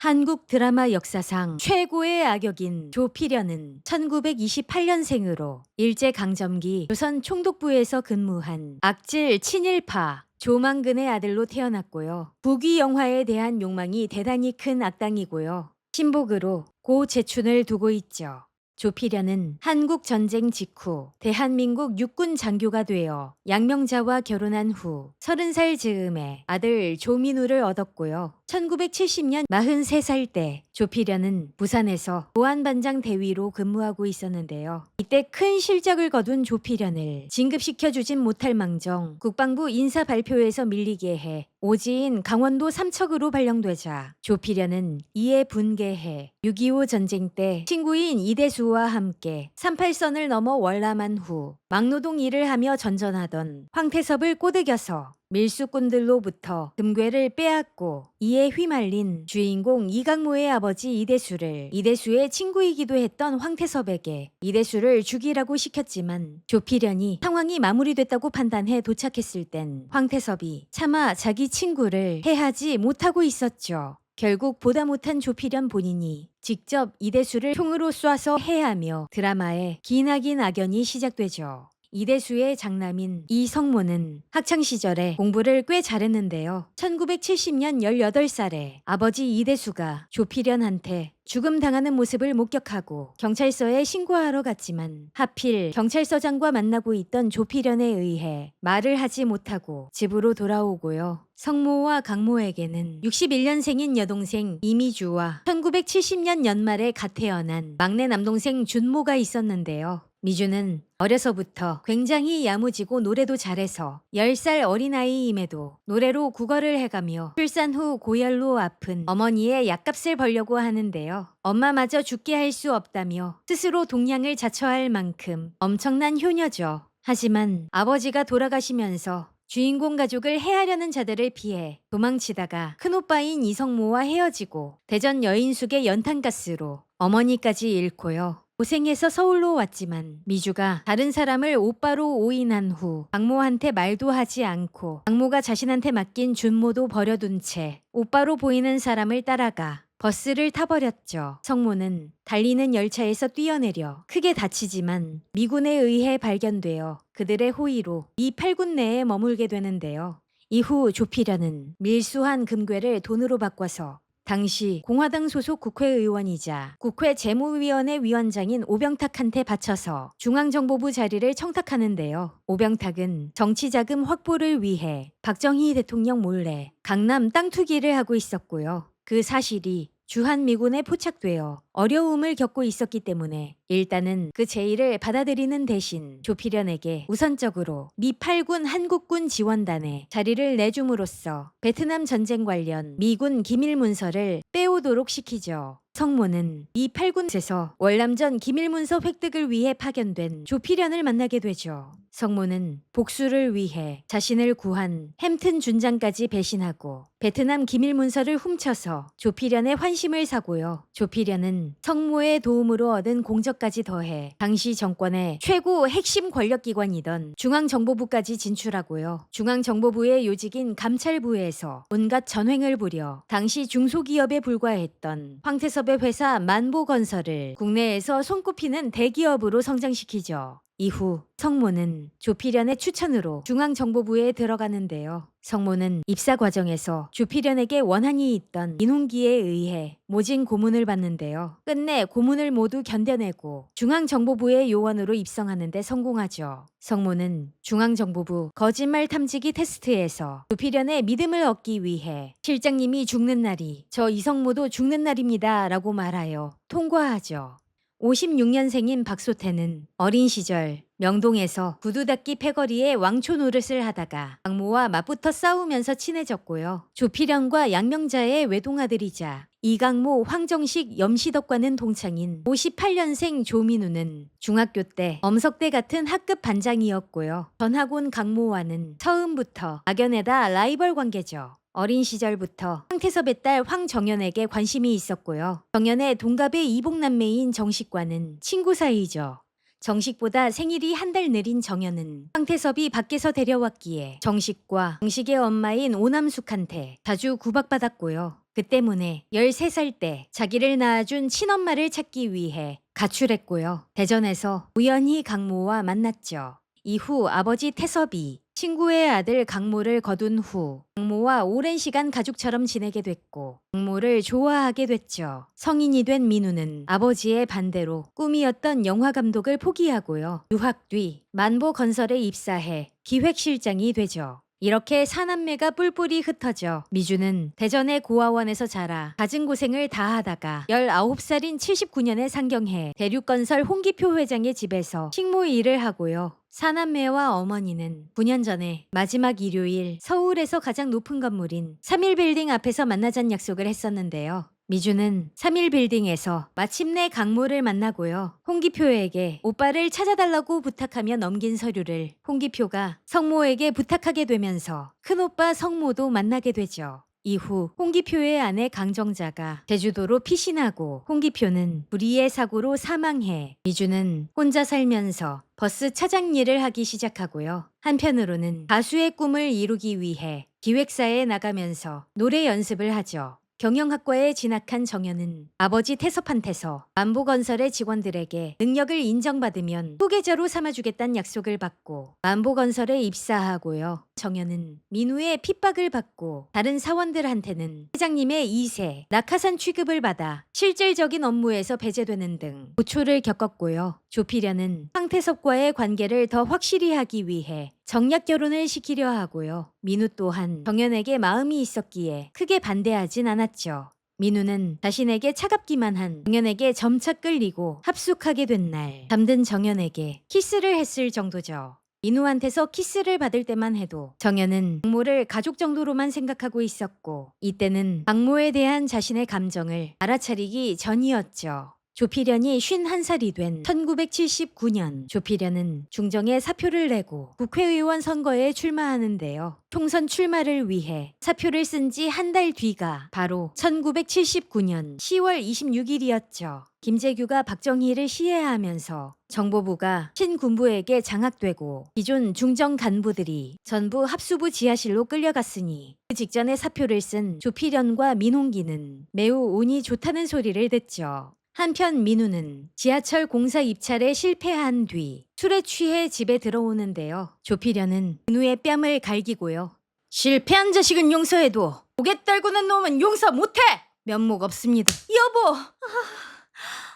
한국 드라마 역사상 최고의 악역인 조필연은 1928년생으로 일제강점기 조선 총독부에서 근무한 악질 친일파 조만근의 아들로 태어났고요. 북위 영화에 대한 욕망이 대단히 큰 악당이고요. 신복으로 고재춘을 두고 있죠. 조필연은 한국 전쟁 직후 대한민국 육군 장교가 되어 양명자와 결혼한 후 30살 즈음에 아들 조민우를 얻었고요. 1970년 43살 때 조필연은 부산에서 보안반장 대위로 근무하고 있었는데요. 이때 큰 실적을 거둔 조필연을 진급시켜주진 못할 망정 국방부 인사 발표에서 밀리게 해 오지인 강원도 삼척으로 발령되자 조필연은 이에 분개해 6.25 전쟁 때 친구인 이대수와 함께 38선을 넘어 월남한 후 막노동 일을 하며 전전하던 황태섭을 꼬드겨서 밀수꾼들로부터 금괴를 빼앗고 이에 휘말린 주인공 이강모의 아버지 이대수를 이대수의 친구이기도 했던 황태섭에게 이대수를 죽이라고 시켰지만 조필연이 상황이 마무리됐다고 판단해 도착했을 땐 황태섭이 차마 자기 친구를 해하지 못하고 있었죠. 결국 보다 못한 조필연 본인이 직접 이대수를 총으로 쏴서 해하며 드라마의 기나긴 악연이 시작되죠. 이대수의 장남인 이성모는 학창시절에 공부를 꽤 잘했는데요. 1970년 18살에 아버지 이대수가 조필연한테 죽음 당하는 모습을 목격하고 경찰서에 신고하러 갔지만 하필 경찰서장과 만나고 있던 조필연에 의해 말을 하지 못하고 집으로 돌아오고요. 성모와 강모에게는 61년생인 여동생 이미주와 1970년 연말에 갓 태어난 막내 남동생 준모가 있었는데요. 미주는 어려서부터 굉장히 야무지고 노래도 잘해서 10살 어린아이임에도 노래로 국어를 해가며 출산 후 고열로 아픈 어머니의 약값을 벌려고 하는데요. 엄마마저 죽게 할 수 없다며 스스로 동량을 자처할 만큼 엄청난 효녀죠. 하지만 아버지가 돌아가시면서 주인공 가족을 해하려는 자들을 피해 도망치다가 큰오빠인 이성모와 헤어지고 대전 여인숙의 연탄가스로 어머니까지 잃고요. 고생해서 서울로 왔지만 미주가 다른 사람을 오빠로 오인한 후 강모한테 말도 하지 않고 강모가 자신한테 맡긴 준모도 버려둔 채 오빠로 보이는 사람을 따라가 버스를 타버렸죠. 성모는 달리는 열차에서 뛰어내려 크게 다치지만 미군에 의해 발견되어 그들의 호의로 이 8군 내에 머물게 되는데요. 이후 조필연은 밀수한 금괴를 돈으로 바꿔서 당시 공화당 소속 국회의원이자 국회 재무위원회 위원장인 오병탁한테 바쳐서 중앙정보부 자리를 청탁하는데요. 오병탁은 정치자금 확보를 위해 박정희 대통령 몰래 강남 땅 투기를 하고 있었고요. 그 사실이 주한미군에 포착되어 어려움을 겪고 있었기 때문에 일단은 그 제의를 받아들이는 대신 조필연에게 우선적으로 미 8군 한국군 지원단에 자리를 내줌으로써 베트남 전쟁 관련 미군 기밀 문서를 빼오도록 시키죠. 성모는 이 8군에서 월남전 기밀문서 획득을 위해 파견된 조필연을 만나게 되죠. 성모는 복수를 위해 자신을 구한 햄튼 준장까지 배신하고 베트남 기밀문서를 훔쳐서 조필연의 환심을 사고요. 조필연은 성모의 도움으로 얻은 공적까지 더해 당시 정권의 최고 핵심 권력기관이던 중앙정보부까지 진출하고요. 중앙정보부의 요직인 감찰부에서 온갖 전횡을 부려 당시 중소기업에 불과했던 황태섭의 회사 만보건설을 국내에서 손꼽히는 대기업으로 성장시키죠. 이후 성모는 조필연의 추천으로 중앙정보부에 들어가는데요. 성모는 입사 과정에서 조필연에게 원한이 있던 인홍기에 의해 모진 고문을 받는데요. 끝내 고문을 모두 견뎌내고 중앙정보부의 요원으로 입성하는 데 성공하죠. 성모는 중앙정보부 거짓말 탐지기 테스트에서 조필연의 믿음을 얻기 위해 실장님이 죽는 날이 저 이성모도 죽는 날입니다 라고 말하여 통과하죠. 56년생인 박소태는 어린 시절 명동에서 구두 닦기 패거리에 왕초 노릇을 하다가 강모와 맞붙어 싸우면서 친해졌고요. 조필연과 양명자의 외동아들이자 이강모, 황정식, 염시덕과는 동창인 58년생 조민우는 중학교 때 엄석대 같은 학급 반장이었고요. 전학온 강모와는 처음부터 막연에다 라이벌 관계죠. 어린 시절부터 황태섭의 딸 황정연에게 관심이 있었고요. 정연의 동갑의 이복남매인 정식과는 친구 사이죠. 정식보다 생일이 한 달 느린 정연은 황태섭이 밖에서 데려왔기에 정식과 정식의 엄마인 오남숙한테 자주 구박받았고요. 그 때문에 13살 때 자기를 낳아준 친엄마를 찾기 위해 가출했고요. 대전에서 우연히 강모와 만났죠. 이후 아버지 태섭이 친구의 아들 강모를 거둔 후 강모와 오랜 시간 가족처럼 지내게 됐고 강모를 좋아하게 됐죠. 성인이 된 민우는 아버지의 반대로 꿈이었던 영화 감독을 포기하고요. 유학 뒤 만보건설에 입사해 기획실장이 되죠. 이렇게 사남매가 뿔뿔이 흩어져 미주는 대전의 고아원에서 자라 갖은 고생을 다하다가 19살인 79년에 상경해 대륙건설 홍기표 회장의 집에서 식모 일을 하고요. 사남매와 어머니는 9년 전에 마지막 일요일 서울에서 가장 높은 건물인 3일빌딩 앞에서 만나자는 약속을 했었는데요. 미주는 3일빌딩에서 마침내 강모를 만나고요. 홍기표에게 오빠를 찾아달라고 부탁하며 넘긴 서류를 홍기표가 성모에게 부탁하게 되면서 큰오빠 성모도 만나게 되죠. 이후 홍기표의 아내 강정자가 제주도로 피신하고 홍기표는 불의의 사고로 사망해 미주는 혼자 살면서 버스 차장 일을 하기 시작하고요. 한편으로는 가수의 꿈을 이루기 위해 기획사에 나가면서 노래 연습을 하죠. 경영학과에 진학한 정연은 아버지 태섭한테서 만보건설의 직원들에게 능력을 인정받으면 후계자로 삼아주겠다는 약속을 받고 만보건설에 입사하고요. 정연은 민우의 핍박을 받고 다른 사원들한테는 회장님의 2세 낙하산 취급을 받아 실질적인 업무에서 배제되는 등 고초를 겪었고요. 조필현은 황태섭과의 관계를 더 확실히 하기 위해 정략 결혼을 시키려 하고요. 민우 또한 정연에게 마음이 있었기에 크게 반대하진 않았죠. 민우는 자신에게 차갑기만 한 정연에게 점차 끌리고 합숙하게 된 날 잠든 정연에게 키스를 했을 정도죠. 민우한테서 키스를 받을 때만 해도 정연은 박모를 가족 정도로만 생각하고 있었고 이때는 박모에 대한 자신의 감정을 알아차리기 전이었죠. 조필현이 51살이 된 1979년 조필현은 중정에 사표를 내고 국회의원 선거에 출마하는데요. 총선 출마를 위해 사표를 쓴 지 한 달 뒤가 바로 1979년 10월 26일이었죠. 김재규가 박정희를 시해하면서 정보부가 신군부에게 장악되고 기존 중정 간부들이 전부 합수부 지하실로 끌려갔으니 그 직전에 사표를 쓴 조필현과 민홍기는 매우 운이 좋다는 소리를 듣죠. 한편 민우는 지하철 공사 입찰에 실패한 뒤 술에 취해 집에 들어오는데요. 조필현은 민우의 뺨을 갈기고요. 실패한 자식은 용서해도 고개 떨구는 놈은 용서 못해! 면목 없습니다. 여보!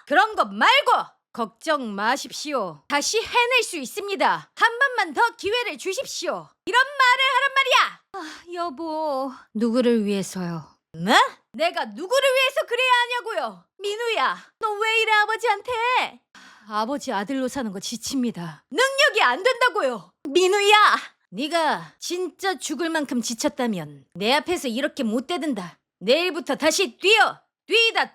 그런 거 말고! 걱정 마십시오. 다시 해낼 수 있습니다. 한 번만 더 기회를 주십시오. 이런 말을 하란 말이야! 여보... 누구를 위해서요? 네? 내가 누구를 위해서 그래야 하냐고요? 민우야, 너 왜 이래 아버지한테? 아버지 아들로 사는 거 지칩니다. 능력이 안 된다고요. 민우야, 네가 진짜 죽을 만큼 지쳤다면 내 앞에서 이렇게 못 대든다. 내일부터 다시 뛰어.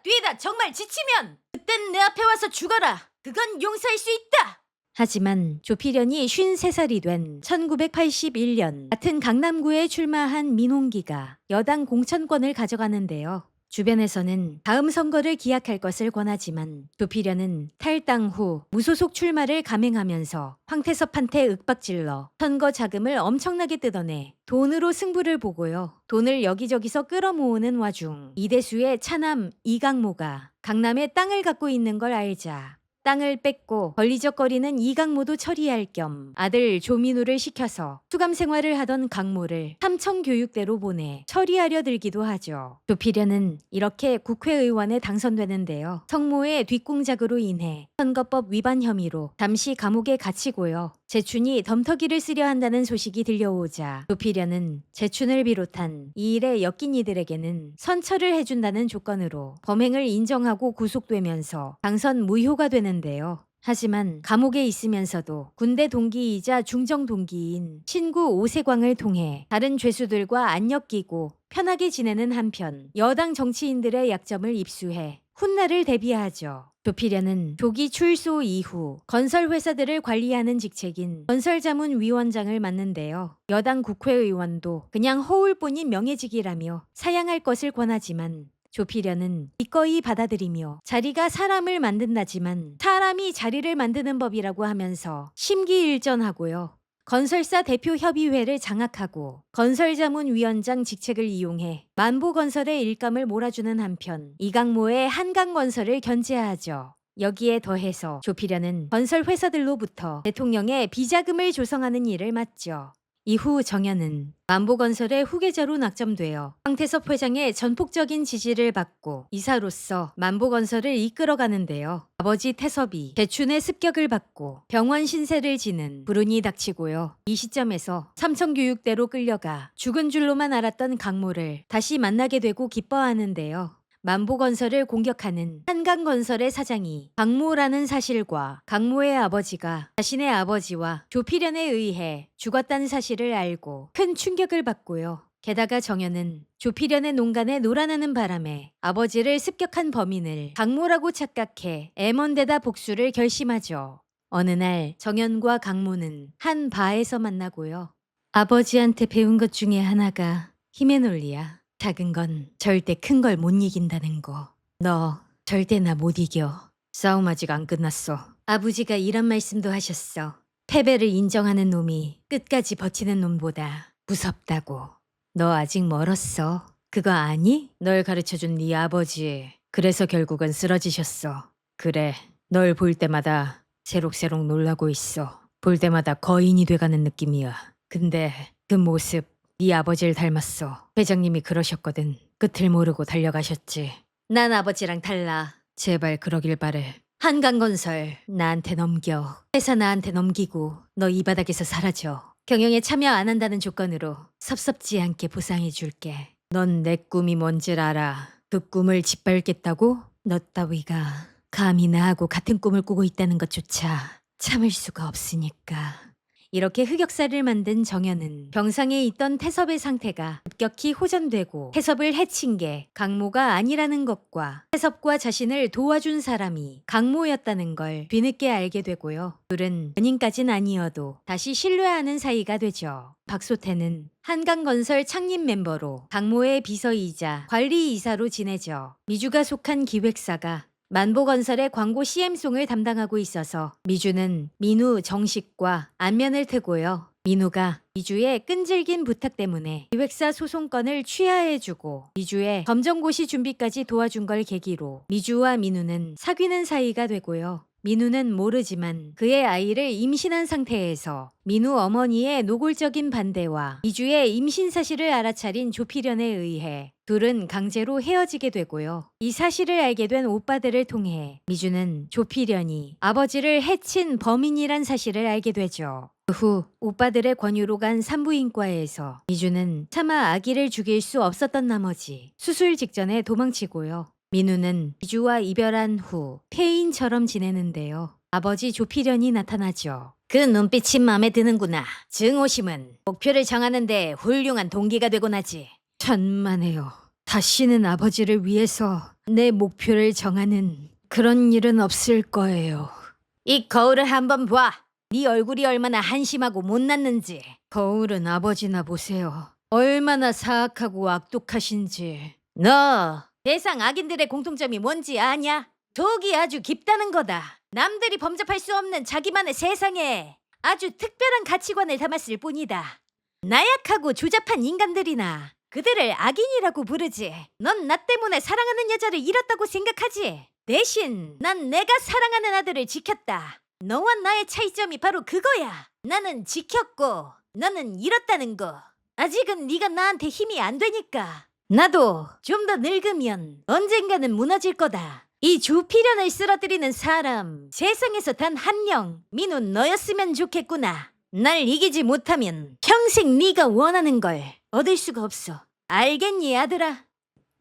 뛰다 정말 지치면 그땐 내 앞에 와서 죽어라. 그건 용서할 수 있다. 하지만 조필현이 53살이 된 1981년 같은 강남구에 출마한 민홍기가 여당 공천권을 가져가는데요. 주변에서는 다음 선거를 기약할 것을 권하지만 조필현은 탈당 후 무소속 출마를 감행하면서 황태섭한테 윽박질러 선거 자금을 엄청나게 뜯어내 돈으로 승부를 보고요. 돈을 여기저기서 끌어모으는 와중 이대수의 차남 이강모가 강남에 땅을 갖고 있는 걸 알자 땅을 뺏고 걸리적거리는 이강모도 처리할 겸 아들 조민우를 시켜서 수감 생활을 하던 강모를 삼청교육대로 보내 처리하려 들기도 하죠. 조필현은 이렇게 국회의원에 당선되는데요. 성모의 뒷공작으로 인해 선거법 위반 혐의로 잠시 감옥에 갇히고요. 재춘이 덤터기를 쓰려 한다는 소식이 들려오자 조필현은 재춘을 비롯한 이 일에 엮인 이들에게는 선처를 해준다는 조건으로 범행을 인정하고 구속되면서 당선 무효가 되는데요. 하지만 감옥에 있으면서도 군대 동기이자 중정 동기인 친구 오세광을 통해 다른 죄수들과 안 엮이고 편하게 지내는 한편 여당 정치인들의 약점을 입수해 훗날을 대비하죠. 조필현은 조기 출소 이후 건설회사들을 관리하는 직책인 건설자문위원장을 맡는데요. 여당 국회의원도 그냥 허울뿐인 명예직이라며 사양할 것을 권하지만 조필현은 기꺼이 받아들이며 자리가 사람을 만든다지만 사람이 자리를 만드는 법이라고 하면서 심기일전하고요. 건설사 대표협의회를 장악하고 건설자문위원장 직책을 이용해 만보건설의 일감을 몰아주는 한편 이강모의 한강건설을 견제하죠. 여기에 더해서 조필현은 건설회사들로부터 대통령의 비자금을 조성하는 일을 맡죠. 이후 정현은 만보건설의 후계자로 낙점되어 황태섭 회장의 전폭적인 지지를 받고 이사로서 만보건설을 이끌어가는데요. 아버지 태섭이 대춘의 습격을 받고 병원 신세를 지는 불운이 닥치고요. 이 시점에서 삼천교육대로 끌려가 죽은 줄로만 알았던 강모를 다시 만나게 되고 기뻐하는데요. 만보건설을 공격하는 한강건설의 사장이 강모라는 사실과 강모의 아버지가 자신의 아버지와 조필현에 의해 죽었다는 사실을 알고 큰 충격을 받고요. 게다가 정현은 조필현의 농간에 놀아나는 바람에 아버지를 습격한 범인을 강모라고 착각해 애먼데다 복수를 결심하죠. 어느 날 정현과 강모는 한 바에서 만나고요. 아버지한테 배운 것 중에 하나가 힘의 논리야. 작은 건 절대 큰 걸 못 이긴다는 거. 너 절대 나 못 이겨. 싸움 아직 안 끝났어. 아버지가 이런 말씀도 하셨어. 패배를 인정하는 놈이 끝까지 버티는 놈보다 무섭다고. 너 아직 멀었어. 그거 아니? 널 가르쳐준 네 아버지. 그래서 결국은 쓰러지셨어. 그래. 널 볼 때마다 새록새록 놀라고 있어. 볼 때마다 거인이 돼가는 느낌이야. 근데 그 모습 네 아버지를 닮았어. 회장님이 그러셨거든. 끝을 모르고 달려가셨지. 난 아버지랑 달라. 제발 그러길 바래. 한강건설 나한테 넘겨. 회사 나한테 넘기고 너 이 바닥에서 사라져. 경영에 참여 안 한다는 조건으로 섭섭지 않게 보상해 줄게. 넌 내 꿈이 뭔지를 알아. 그 꿈을 짓밟겠다고? 너 따위가 감히 나하고 같은 꿈을 꾸고 있다는 것조차 참을 수가 없으니까. 이렇게 흑역사를 만든 정현은 병상에 있던 태섭의 상태가 급격히 호전되고 태섭을 해친 게 강모가 아니라는 것과 태섭과 자신을 도와준 사람이 강모였다는 걸 뒤늦게 알게 되고요. 둘은 연인까진 아니어도 다시 신뢰하는 사이가 되죠. 박소태는 한강건설 창립 멤버로 강모의 비서이자 관리이사로 지내죠. 미주가 속한 기획사가 만보건설의 광고 CM송을 담당하고 있어서 미주는 민우, 정식과 안면을 트고요. 민우가 미주의 끈질긴 부탁 때문에 기획사 소송권을 취하해주고 미주의 검정고시 준비까지 도와준 걸 계기로 미주와 민우는 사귀는 사이가 되고요. 민우는 모르지만 그의 아이를 임신한 상태에서 민우 어머니의 노골적인 반대와 미주의 임신 사실을 알아차린 조필현에 의해 둘은 강제로 헤어지게 되고요. 이 사실을 알게 된 오빠들을 통해 미주는 조필현이 아버지를 해친 범인이란 사실을 알게 되죠. 그 후 오빠들의 권유로 간 산부인과에서 미주는 차마 아기를 죽일 수 없었던 나머지 수술 직전에 도망치고요. 민우는 미주와 이별한 후 폐인처럼 지내는데요. 아버지 조필현이 나타나죠. 그 눈빛이 마음에 드는구나. 증오심은 목표를 정하는데 훌륭한 동기가 되곤 하지. 천만에요. 다시는 아버지를 위해서 내 목표를 정하는 그런 일은 없을 거예요. 이 거울을 한번 봐. 네 얼굴이 얼마나 한심하고 못났는지. 거울은 아버지나 보세요. 얼마나 사악하고 악독하신지. 너 세상 악인들의 공통점이 뭔지 아냐? 독이 아주 깊다는 거다. 남들이 범접할 수 없는 자기만의 세상에 아주 특별한 가치관을 담았을 뿐이다. 나약하고 조잡한 인간들이나 그들을 악인이라고 부르지. 넌 나 때문에 사랑하는 여자를 잃었다고 생각하지. 대신 난 내가 사랑하는 아들을 지켰다. 너와 나의 차이점이 바로 그거야. 나는 지켰고 너는 잃었다는 거. 아직은 네가 나한테 힘이 안 되니까. 나도 좀 더 늙으면 언젠가는 무너질 거다. 이 조필현을 쓰러뜨리는 사람 세상에서 단 한 명, 민우 너였으면 좋겠구나. 날 이기지 못하면 평생 네가 원하는 걸 얻을 수가 없어. 알겠니 아들아?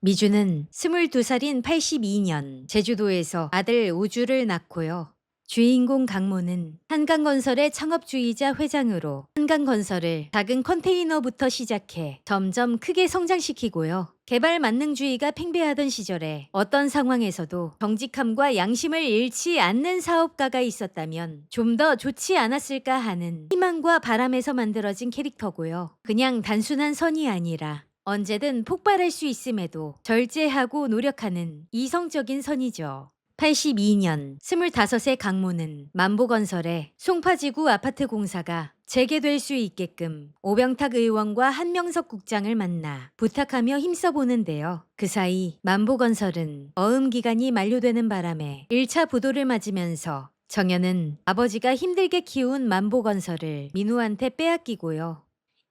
미주는 22살인 82년 제주도에서 아들 우주를 낳고요. 주인공 강모는 한강건설의 창업주의자 회장으로 한강건설을 작은 컨테이너부터 시작해 점점 크게 성장시키고요. 개발 만능주의가 팽배하던 시절에 어떤 상황에서도 정직함과 양심을 잃지 않는 사업가가 있었다면 좀 더 좋지 않았을까 하는 희망과 바람에서 만들어진 캐릭터고요. 그냥 단순한 선이 아니라 언제든 폭발할 수 있음에도 절제하고 노력하는 이성적인 선이죠. 82년 25세 강모는 만보건설의 송파지구 아파트 공사가 재개될 수 있게끔 오병탁 의원과 한명석 국장을 만나 부탁하며 힘써보는데요. 그 사이 만보건설은 어음 기간이 만료되는 바람에 1차 부도를 맞으면서 정연은 아버지가 힘들게 키운 만보건설을 민우한테 빼앗기고요.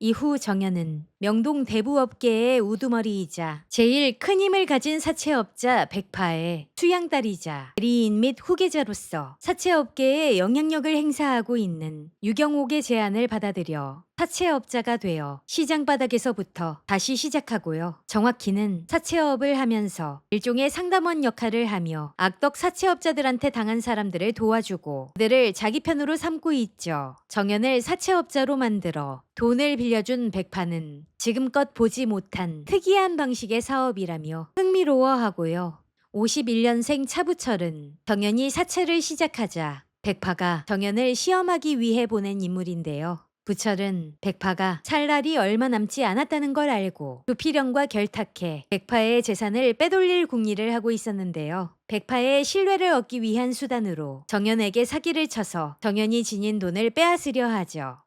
이후 정연은 명동 대부업계의 우두머리이자 제일 큰 힘을 가진 사채업자 백파의 수양딸이자 대리인 및 후계자로서 사채업계에 영향력을 행사하고 있는 유경옥의 제안을 받아들여 사채업자가 되어 시장 바닥에서부터 다시 시작하고요. 정확히는 사채업을 하면서 일종의 상담원 역할을 하며 악덕 사채업자들한테 당한 사람들을 도와주고 그들을 자기 편으로 삼고 있죠. 정연을 사채업자로 만들어 돈을 빌려준 백파는 지금껏 보지 못한 특이한 방식의 사업이라며 흥미로워하고요. 51년생 차부철은 정연이 사채를 시작하자 백파가 정연을 시험하기 위해 보낸 인물인데요. 부철은 백파가 살 날이 얼마 남지 않았다는 걸 알고 조필영과 결탁해 백파의 재산을 빼돌릴 궁리를 하고 있었는데요. 백파의 신뢰를 얻기 위한 수단으로 정연에게 사기를 쳐서 정연이 지닌 돈을 빼앗으려 하죠.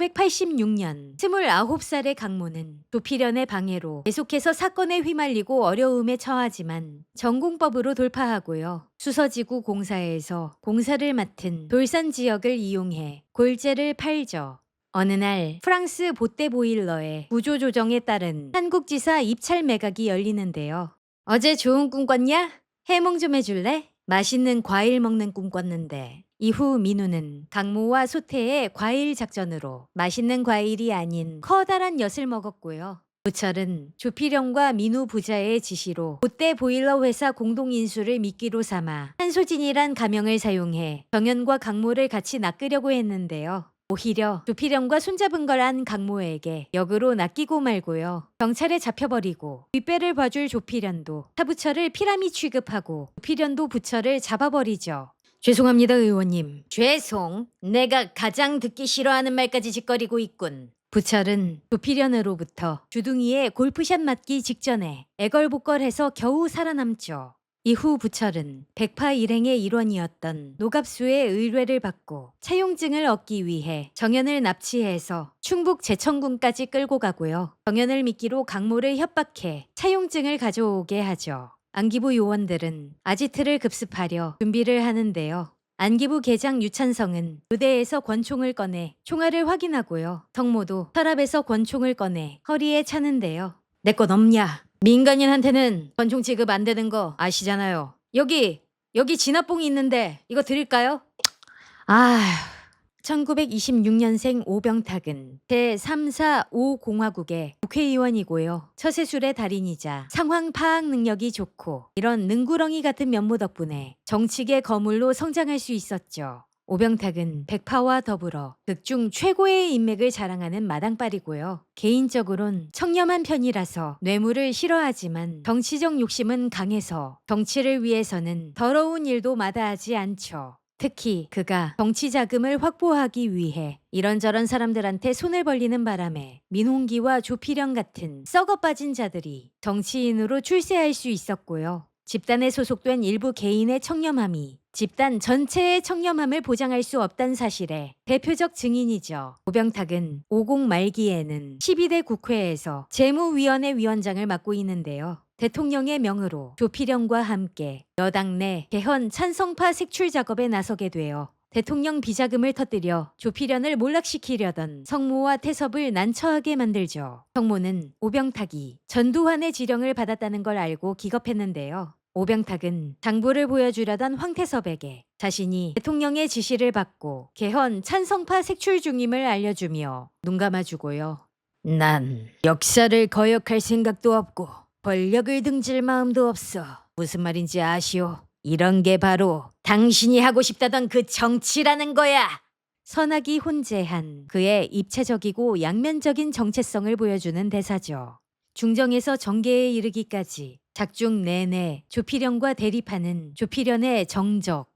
1986년 29살의 강모는 조필연의 방해로 계속해서 사건에 휘말리고 어려움에 처하지만 전공법으로 돌파하고요. 수서지구 공사에서 공사를 맡은 돌산 지역을 이용해 골재를 팔죠. 어느 날 프랑스 보떼 보일러의 구조 조정에 따른 한국지사 입찰 매각이 열리는데요. 어제 좋은 꿈 꿨냐? 해몽 좀 해줄래? 맛있는 과일 먹는 꿈 꿨는데. 이후 민우는 강모와 소태의 과일 작전으로 맛있는 과일이 아닌 커다란 엿을 먹었고요. 부철은 조필영과 민우 부자의 지시로 보떼 보일러 회사 공동인수를 미끼로 삼아 한소진이란 가명을 사용해 정연과 강모를 같이 낚으려고 했는데요. 오히려 조필영과 손잡은 걸 안 강모에게 역으로 낚이고 말고요. 경찰에 잡혀버리고 뒷배를 봐줄 조필연도 차부철을 피라미 취급하고 조필연도 부철을 잡아버리죠. 죄송합니다, 의원님. 죄송. 내가 가장 듣기 싫어하는 말까지 짓거리고 있군. 부철은 조필연으로부터 주둥이에 골프샷 맞기 직전에 애걸복걸해서 겨우 살아남죠. 이후 부철은 백파 일행의 일원이었던 노갑수의 의뢰를 받고 차용증을 얻기 위해 정연을 납치해서 충북 제천군까지 끌고 가고요. 정연을 미끼로 강모를 협박해 차용증을 가져오게 하죠. 안기부 요원들은 아지트를 급습하려 준비를 하는데요. 안기부 계장 유찬성은 의대에서 권총을 꺼내 총알을 확인하고요. 성모도 서랍에서 권총을 꺼내 허리에 차는데요. 내 것 없냐? 민간인한테는 권총 지급 안 되는 거 아시잖아요. 여기 진압봉이 있는데 이거 드릴까요? 아휴. 1926년생 오병탁은 제345공화국의 국회의원이고요. 처세술의 달인이자 상황 파악 능력이 좋고 이런 능구렁이 같은 면모 덕분에 정치계 거물로 성장할 수 있었죠. 오병탁은 백파와 더불어 극중 최고의 인맥을 자랑하는 마당발이고요. 개인적으론 청렴한 편이라서 뇌물을 싫어하지만 정치적 욕심은 강해서 정치를 위해서는 더러운 일도 마다하지 않죠. 특히 그가 정치 자금을 확보하기 위해 이런저런 사람들한테 손을 벌리는 바람에 민홍기와 조필영 같은 썩어 빠진 자들이 정치인으로 출세할 수 있었고요. 집단에 소속된 일부 개인의 청렴함이 집단 전체의 청렴함을 보장할 수 없다는 사실의 대표적 증인이죠. 오병탁은 50 말기에는 12대 국회에서 재무위원회 위원장을 맡고 있는데요. 대통령의 명으로 조필영과 함께 여당 내 개헌 찬성파 색출 작업에 나서게 되어 대통령 비자금을 터뜨려 조필연을 몰락시키려던 성모와 태섭을 난처하게 만들죠. 성모는 오병탁이 전두환의 지령을 받았다는 걸 알고 기겁했는데요. 오병탁은 장부를 보여주려던 황태섭에게 자신이 대통령의 지시를 받고 개헌 찬성파 색출 중임을 알려주며 눈 감아주고요. 난 역사를 거역할 생각도 없고 권력을 등질 마음도 없어. 무슨 말인지 아시오? 이런 게 바로 당신이 하고 싶다던 그 정치라는 거야. 선악이 혼재한 그의 입체적이고 양면적인 정체성을 보여주는 대사죠. 중정에서 정계에 이르기까지 작중 내내 조필영과 대립하는 조필연의 정적.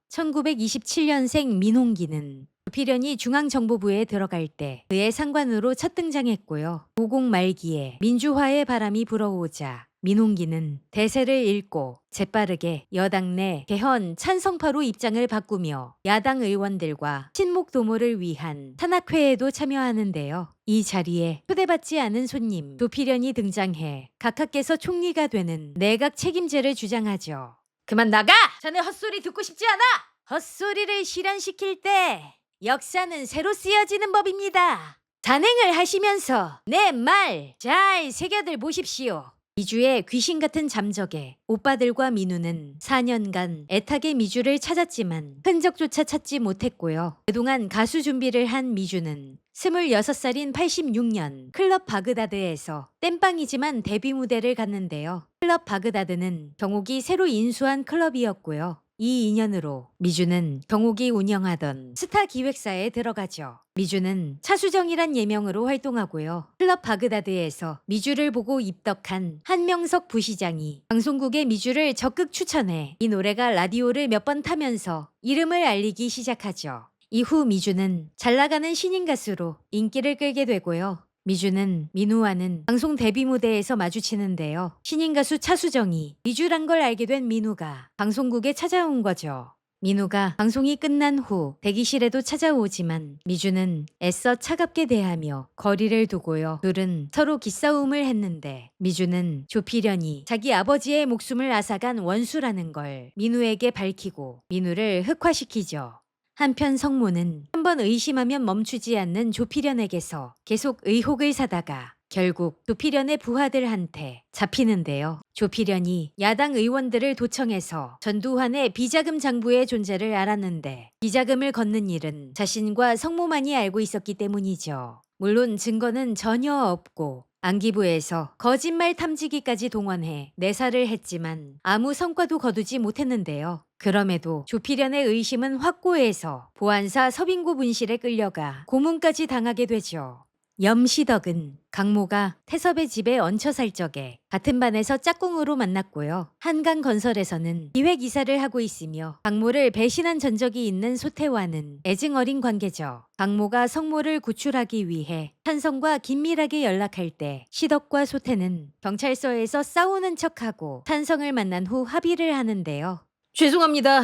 1927년생 민홍기는 조필연이 중앙정보부에 들어갈 때 그의 상관으로 첫 등장했고요. 50 말기에 민주화의 바람이 불어오자 민홍기는 대세를 읽고 재빠르게 여당 내 개헌 찬성파로 입장을 바꾸며 야당 의원들과 친목 도모를 위한 탄핵회에도 참여하는데요. 이 자리에 초대받지 않은 손님 조필연이 등장해 각하께서 총리가 되는 내각 책임제를 주장하죠. 그만 나가! 자네 헛소리 듣고 싶지 않아! 헛소리를 실현시킬 때 역사는 새로 쓰여지는 법입니다. 단행을 하시면서 내 말 잘 새겨들 보십시오. 미주의 귀신 같은 잠적에 오빠들과 민우는 4년간 애타게 미주를 찾았지만 흔적조차 찾지 못했고요. 그동안 가수 준비를 한 미주는 26살인 86년 클럽 바그다드에서 땜빵이지만 데뷔 무대를 갔는데요. 클럽 바그다드는 경옥이 새로 인수한 클럽이었고요. 이 인연으로 미주는 경옥이 운영하던 스타 기획사에 들어가죠. 미주는 차수정이란 예명으로 활동하고요. 클럽 바그다드에서 미주를 보고 입덕한 한명석 부시장이 방송국에 미주를 적극 추천해 이 노래가 라디오를 몇 번 타면서 이름을 알리기 시작하죠. 이후 미주는 잘나가는 신인 가수로 인기를 끌게 되고요. 미주는 민우와는 방송 데뷔 무대에서 마주치는데요. 신인 가수 차수정이 미주란 걸 알게 된 민우가 방송국에 찾아온 거죠. 민우가 방송이 끝난 후 대기실에도 찾아오지만 미주는 애써 차갑게 대하며 거리를 두고요. 둘은 서로 기싸움을 했는데 미주는 조필연이 자기 아버지의 목숨을 앗아간 원수라는 걸 민우에게 밝히고 민우를 흑화시키죠. 한편 성모는 한번 의심하면 멈추지 않는 조필연에게서 계속 의혹을 사다가 결국 조필연의 부하들한테 잡히는데요. 조필연이 야당 의원들을 도청해서 전두환의 비자금 장부의 존재를 알았는데 비자금을 걷는 일은 자신과 성모만이 알고 있었기 때문이죠. 물론 증거는 전혀 없고 안기부에서 거짓말 탐지기까지 동원해 내사를 했지만 아무 성과도 거두지 못했는데요. 그럼에도 조필연의 의심은 확고해서 보안사 서빙고 분실에 끌려가 고문까지 당하게 되죠. 염시덕은 강모가 태섭의 집에 얹혀 살 적에 같은 반에서 짝꿍으로 만났고요. 한강건설에서는 기획이사를 하고 있으며 강모를 배신한 전적이 있는 소태와는 애증어린 관계죠. 강모가 성모를 구출하기 위해 찬성과 긴밀하게 연락할 때 시덕과 소태는 경찰서에서 싸우는 척하고 찬성을 만난 후 합의를 하는데요. 죄송합니다.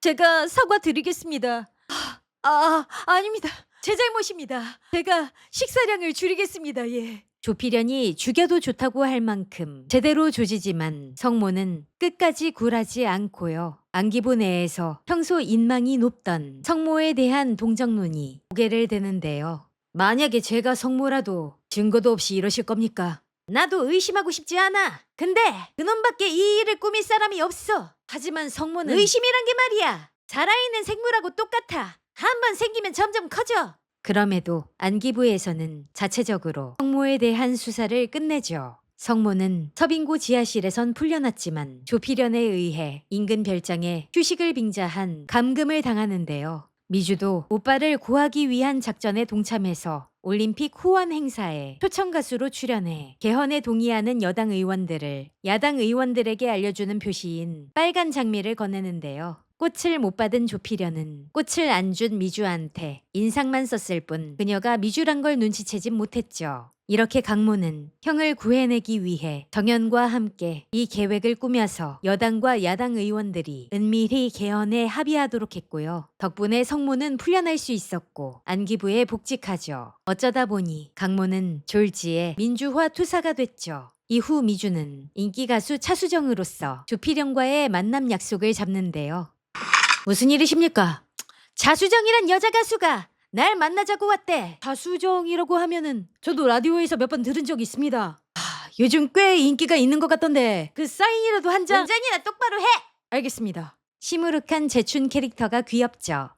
제가 사과드리겠습니다. 아닙니다. 제 잘못입니다. 제가 식사량을 줄이겠습니다. 예. 조필연이 죽여도 좋다고 할 만큼 제대로 조지지만 성모는 끝까지 굴하지 않고요. 안기부 내에서 평소 인망이 높던 성모에 대한 동정론이 고개를 드는데요. 만약에 제가 성모라도 증거도 없이 이러실 겁니까? 나도 의심하고 싶지 않아. 근데 그놈밖에 이 일을 꾸밀 사람이 없어. 하지만 성모는 의심이란 게 말이야. 살아있는 생물하고 똑같아. 한번 생기면 점점 커져. 그럼에도 안기부에서는 자체적으로 성모에 대한 수사를 끝내죠. 성모는 서빙고 지하실에선 풀려났지만 조필연에 의해 인근 별장에 휴식을 빙자한 감금을 당하는데요. 미주도 오빠를 구하기 위한 작전에 동참해서 올림픽 후원 행사에 초청 가수로 출연해 개헌에 동의하는 여당 의원들을 야당 의원들에게 알려주는 표시인 빨간 장미를 건네는데요. 꽃을 못 받은 조필연은 꽃을 안 준 미주한테 인상만 썼을 뿐 그녀가 미주란 걸 눈치채진 못했죠. 이렇게 강모는 형을 구해내기 위해 정연과 함께 이 계획을 꾸며서 여당과 야당 의원들이 은밀히 개헌에 합의하도록 했고요. 덕분에 성모는 풀려날 수 있었고 안기부에 복직하죠. 어쩌다 보니 강모는 졸지에 민주화 투사가 됐죠. 이후 미주는 인기 가수 차수정으로서 조필연과의 만남 약속을 잡는데요. 무슨 일이십니까? 차수정이란 여자 가수가 날 만나자고 왔대. 차수정이라고 하면은 저도 라디오에서 몇 번 들은 적 있습니다. 요즘 꽤 인기가 있는 것 같던데 그 사인이라도 한 장. 문장이나 똑바로 해. 알겠습니다. 시무룩한 재춘 캐릭터가 귀엽죠.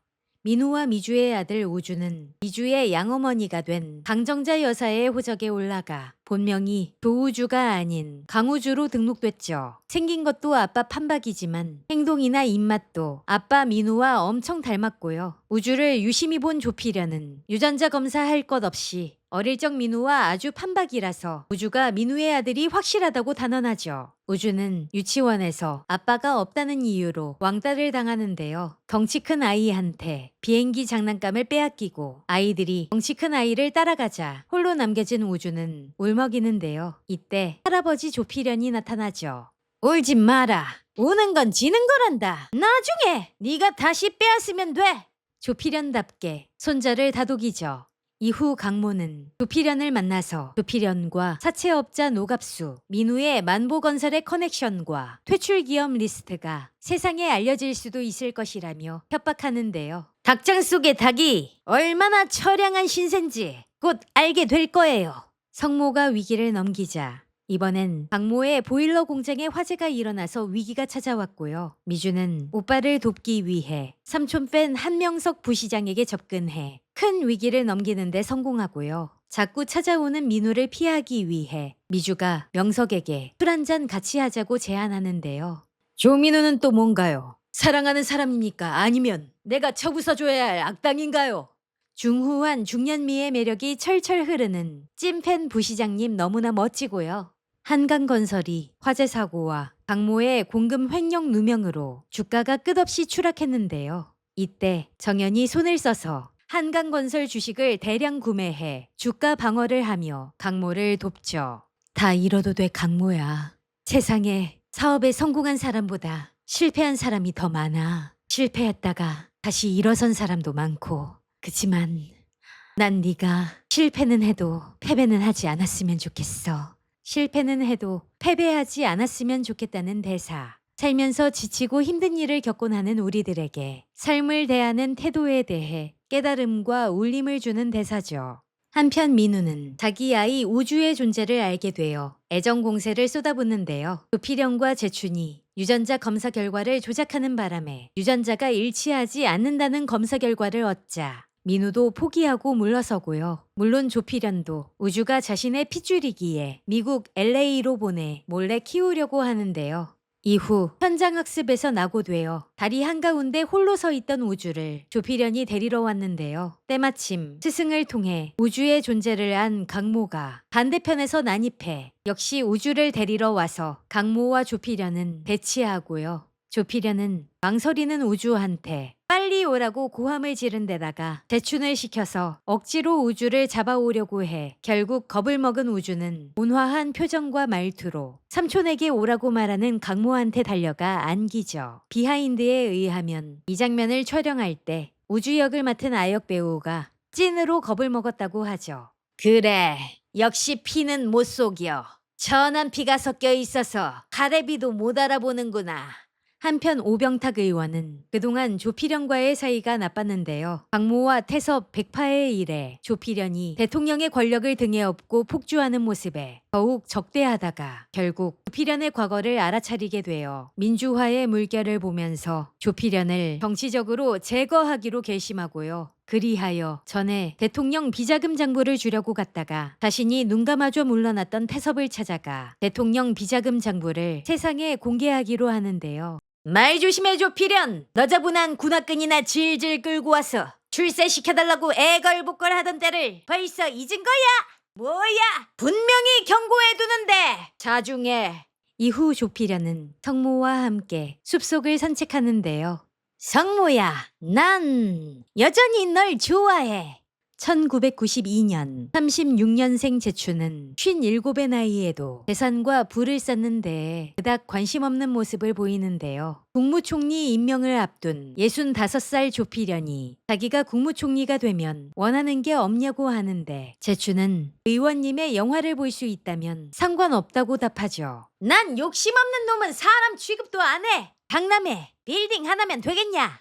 민우와 미주의 아들 우주는 미주의 양어머니가 된 강정자 여사의 호적에 올라가 본명이 조우주가 아닌 강우주로 등록됐죠. 생긴 것도 아빠 판박이지만 행동이나 입맛도 아빠 민우와 엄청 닮았고요. 우주를 유심히 본 조필연은 유전자 검사할 것 없이 어릴 적 민우와 아주 판박이라서 우주가 민우의 아들이 확실하다고 단언하죠. 우주는 유치원에서 아빠가 없다는 이유로 왕따를 당하는데요. 덩치 큰 아이한테 비행기 장난감을 빼앗기고 아이들이 덩치 큰 아이를 따라가자 홀로 남겨진 우주는 울먹이는데요. 이때 할아버지 조필연이 나타나죠. 울지 마라. 우는 건 지는 거란다. 나중에 네가 다시 빼앗으면 돼. 조필연답게 손자를 다독이죠. 이후 강모는 조필연을 만나서 조필연과 사채업자 노갑수, 민우의 만보건설의 커넥션과 퇴출기업 리스트가 세상에 알려질 수도 있을 것이라며 협박하는데요. 닭장 속의 닭이 얼마나 처량한 신세인지 곧 알게 될 거예요. 성모가 위기를 넘기자 이번엔 강모의 보일러 공장에 화재가 일어나서 위기가 찾아왔고요. 미주는 오빠를 돕기 위해 삼촌 뺀 한명석 부시장에게 접근해 큰 위기를 넘기는 데 성공하고요. 자꾸 찾아오는 민우를 피하기 위해 미주가 명석에게 술 한잔 같이 하자고 제안하는데요. 조민우는 또 뭔가요? 사랑하는 사람입니까? 아니면 내가 쳐부숴줘야 할 악당인가요? 중후한 중년미의 매력이 철철 흐르는 찐팬 부시장님 너무나 멋지고요. 한강건설이 화재 사고와 강모의 공금 횡령 누명으로 주가가 끝없이 추락했는데요. 이때 정연이 손을 써서 한강건설 주식을 대량 구매해 주가 방어를 하며 강모를 돕죠. 다 잃어도 돼 강모야. 세상에 사업에 성공한 사람보다 실패한 사람이 더 많아. 실패했다가 다시 일어선 사람도 많고. 그치만 난 네가 실패는 해도 패배는 하지 않았으면 좋겠어. 실패는 해도 패배하지 않았으면 좋겠다는 대사. 살면서 지치고 힘든 일을 겪곤 하는 우리들에게 삶을 대하는 태도에 대해 깨달음과 울림을 주는 대사죠. 한편 민우는 자기 아이 우주의 존재를 알게 되어 애정 공세를 쏟아붓는데요. 조필연과 재춘이 유전자 검사 결과를 조작하는 바람에 유전자가 일치하지 않는다는 검사 결과를 얻자 민우도 포기하고 물러서고요. 물론 조필연도 우주가 자신의 핏줄이기에 미국 LA로 보내 몰래 키우려고 하는데요. 이후 현장 학습에서 낙오되어 다리 한가운데 홀로 서 있던 우주를 조필연이 데리러 왔는데요. 때마침 스승을 통해 우주의 존재를 안 강모가 반대편에서 난입해 역시 우주를 데리러 와서 강모와 조필연은 대치하고요. 조필연은 망설이는 우주한테 빨리 오라고 고함을 지른 데다가 대춘을 시켜서 억지로 우주를 잡아오려고 해 결국 겁을 먹은 우주는 온화한 표정과 말투로 삼촌에게 오라고 말하는 강모한테 달려가 안기죠. 비하인드에 의하면 이 장면을 촬영할 때 우주 역을 맡은 아역 배우가 찐으로 겁을 먹었다고 하죠. 그래, 역시 피는 못 속여. 천한 피가 섞여 있어서 가래비도 못 알아보는구나. 한편 오병탁 의원은 그동안 조필연과의 사이가 나빴는데요. 박모와 태섭 백파의 일에 조필연이 대통령의 권력을 등에 업고 폭주하는 모습에 더욱 적대하다가 결국 조필연의 과거를 알아차리게 되어 민주화의 물결을 보면서 조필연을 정치적으로 제거하기로 결심하고요. 그리하여 전에 대통령 비자금 장부를 주려고 갔다가 자신이 눈 감아줘 물러났던 태섭을 찾아가 대통령 비자금 장부를 세상에 공개하기로 하는데요. 말 조심해 조필연. 너저분한 군화끈이나 질질 끌고 와서 출세시켜달라고 애걸복걸 하던 때를 벌써 잊은 거야? 뭐야? 분명히 경고해두는데. 자중해. 이후 조필연은 성모와 함께 숲속을 산책하는데요. 성모야, 난 여전히 널 좋아해. 1992년 36년생 재춘은 57의 나이에도 재산과 부를 쌓는데 그닥 관심 없는 모습을 보이는데요. 국무총리 임명을 앞둔 65살 조필연이 자기가 국무총리가 되면 원하는 게 없냐고 하는데 재춘은 의원님의 영화를 볼 수 있다면 상관없다고 답하죠. 난 욕심 없는 놈은 사람 취급도 안 해. 강남에 빌딩 하나면 되겠냐?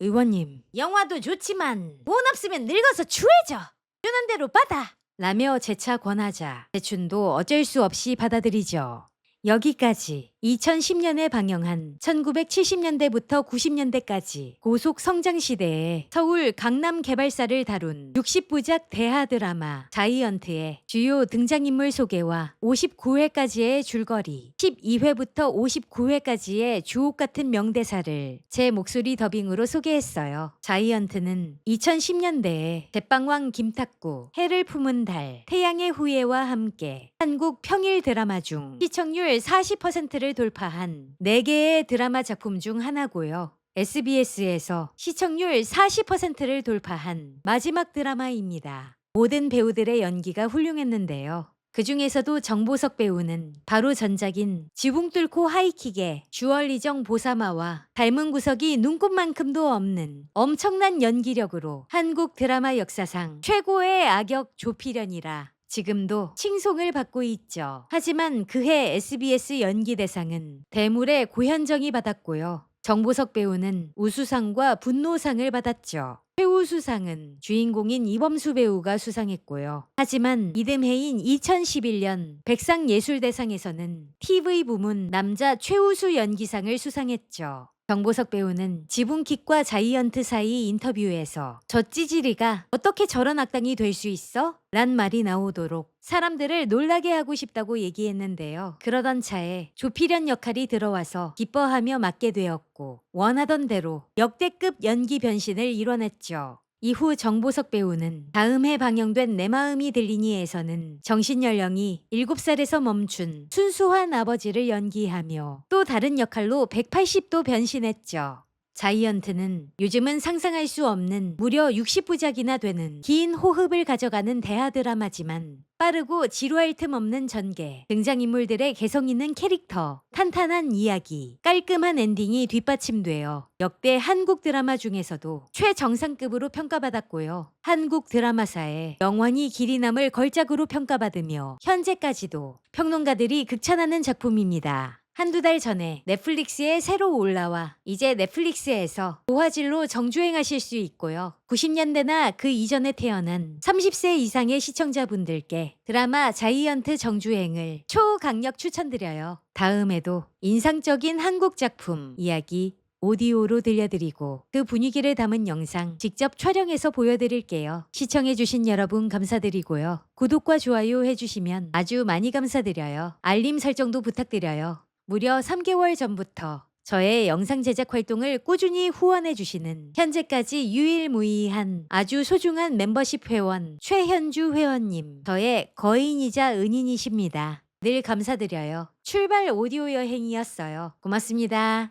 의원님, 영화도 좋지만 돈 없으면 늙어서 추해져. 주는 대로 받아. 라며 재차 권하자 재춘도 어쩔 수 없이 받아들이죠. 여기까지 2010년에 방영한 1970년대부터 90년대까지 고속 성장 시대에 서울 강남 개발사를 다룬 60부작 대하 드라마 자이언트의 주요 등장인물 소개와 59회까지의 줄거리, 12회부터 59회까지의 주옥 같은 명대사를 제 목소리 더빙으로 소개했어요. 자이언트는 2010년대에 제빵왕 김탁구, 해를 품은 달, 태양의 후예와 함께 한국 평일 드라마 중 시청률 40%를 돌파한 4개의 드라마 작품 중 하나고요. SBS에서 시청률 40%를 돌파한 마지막 드라마입니다. 모든 배우들의 연기가 훌륭했는데요. 그 중에서도 정보석 배우는 바로 전작인 지붕 뚫고 하이킥의 주얼리정 보사마와 닮은 구석이 눈꼽만큼도 없는 엄청난 연기력으로 한국 드라마 역사상 최고의 악역 조필연이라 지금도 칭송을 받고 있죠. 하지만 그해 SBS 연기대상은 대물의 고현정이 받았고요. 정보석 배우는 우수상과 분노상을 받았죠. 최우수상은 주인공인 이범수 배우가 수상했고요. 하지만 이듬해인 2011년 백상예술대상에서는 TV 부문 남자 최우수 연기상을 수상했죠. 정보석 배우는 지붕킥과 자이언트 사이 인터뷰에서 저 찌질이가 어떻게 저런 악당이 될 수 있어? 란 말이 나오도록 사람들을 놀라게 하고 싶다고 얘기했는데요. 그러던 차에 조필연 역할이 들어와서 기뻐하며 맡게 되었고 원하던 대로 역대급 연기 변신을 이뤄냈죠. 이후 정보석 배우는 다음 해 방영된 내 마음이 들리니에서는 정신연령이 7살에서 멈춘 순수한 아버지를 연기하며 또 다른 역할로 180도 변신했죠. 자이언트는 요즘은 상상할 수 없는 무려 60부작이나 되는 긴 호흡을 가져가는 대하 드라마지만 빠르고 지루할 틈 없는 전개, 등장인물들의 개성 있는 캐릭터, 탄탄한 이야기, 깔끔한 엔딩이 뒷받침되어 역대 한국 드라마 중에서도 최정상급으로 평가받았고요. 한국 드라마사에 영원히 길이 남을 걸작으로 평가받으며 현재까지도 평론가들이 극찬하는 작품입니다. 한두 달 전에 넷플릭스에 새로 올라와 이제 넷플릭스에서 고화질로 정주행하실 수 있고요. 90년대나 그 이전에 태어난 30세 이상의 시청자분들께 드라마 자이언트 정주행을 초강력 추천드려요. 다음에도 인상적인 한국 작품 이야기 오디오로 들려드리고 그 분위기를 담은 영상 직접 촬영해서 보여드릴게요. 시청해주신 여러분 감사드리고요. 구독과 좋아요 해주시면 아주 많이 감사드려요. 알림 설정도 부탁드려요. 무려 3개월 전부터 저의 영상 제작 활동을 꾸준히 후원해주시는 현재까지 유일무이한 아주 소중한 멤버십 회원 최현주 회원님, 저의 거인이자 은인이십니다. 늘 감사드려요. 출발 오디오 여행이었어요. 고맙습니다.